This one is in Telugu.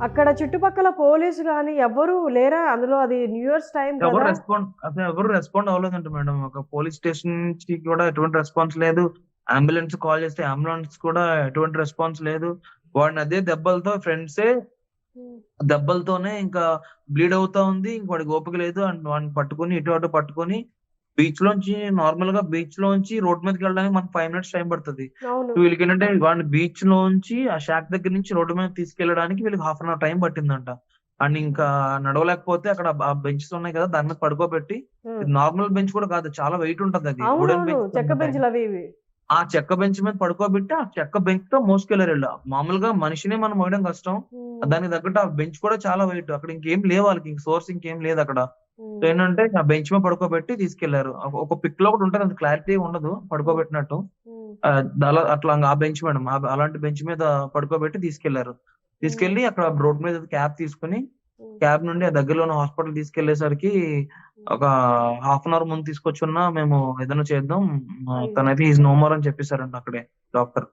అక్కడ చుట్టుపక్కల పోలీసు గాని ఎవ్వరు లేరా? అందులో అది న్యూ ఇయర్స్ టైమ్ ఎవరు కదా! రెస్పాండ్ అవ్వలేదంట మేడం. ఒక పోలీస్ స్టేషన్ నుంచి కూడా ఎటువంటి రెస్పాన్స్ లేదు. అంబులెన్స్ కాల్ చేస్తే అంబులెన్స్ కూడా ఎటువంటి రెస్పాన్స్ లేదు. వాడిని అదే దెబ్బలతో ఫ్రెండ్సే హ్మ్. దెబ్బలతోనే ఇంకా బ్లీడ్ అవుతా ఉంది. ఇంక వాడికి ఓపిక లేదు. అండ్ వాడిని పట్టుకొని ఇటు అటు పట్టుకొని నార్మల్‌గా బీచ్‌లోంచి రోడ్ మీదకెళ్ళడానికి మనకు 5 మినిట్స్ టైం పడతది. అవును. వీళ్ళకేంటంటే వాడిని బీచ్‌లోంచి ఆ షాక్ దగ్గర నుంచి రోడ్డు మీదకి తీసుకెళ్ళడానికి వీళ్ళకి హాఫ్ అన్ అవర్ టైం పట్టిందంట. అండ్ ఇంకా నడవలేకపోతే అక్కడ ఆ బెంచెస్ ఉన్నాయి కదా! దాని మీద పడుకోబెట్టి హ్మ్. ఇది నార్మల్ బెంచ్ కూడా కాదు. చాలా వెయిట్ ఉంటదది. వుడెన్ అవునవును. బెంచెస్ చెక్క అన్నమాట. బెంచులవి ఇవి. ఆ చెక్క బెంచ్ మీద పడుకోబెట్టి, ఆ చెక్క బెంచ్‌తో మోసుకెళ్లారీళ్ళు. మామూలుగా మనిషినే మనం మోయడం కష్టం. హ్మ్. దానికి తగ్గట్టు ఆ బెంచ్ కూడా చాలా వెయిట్. అక్కడ ఇంకేం లేవు ఆళ్ళకి. సోర్స్ ఇంకేం లేదక్కడ. సో హ్మ్. ఏంటంటే ఆ బెంచ్ మీద పడుకోబెట్టి తీసుకెళ్లారు. ఒక పిక్‌లో కూడా ఉంటది. అంత క్లారిటీ ఉండదు హ్మ్. పడుకోబెట్టినట్టు. హ్మ్. అట్లా ఆ బెంచ్ మేడం. అలాంటి బెంచ్ మీద పడుకోబెట్టి తీసుకెళ్లారు. హ్మ్. తీసుకెళ్ళి అక్కడ రోడ్ మీద క్యాబ్ తీసుకొని, హ్మ్. క్యాబ్ నుండి ఆ దగ్గరలో ఉన్న హాస్పిటల్ తీసుకెళ్ళేసరికి హ్మ్. ఒక హాఫ్ అన్ అవర్ ముందు తీసుకొచ్చున్నా మేము ఏదైనా చేద్దాం. అయ్యో! తనైతే హి ఈస్ నో మోర్ అని చెప్పేసారంట అక్కడే డాక్టర్.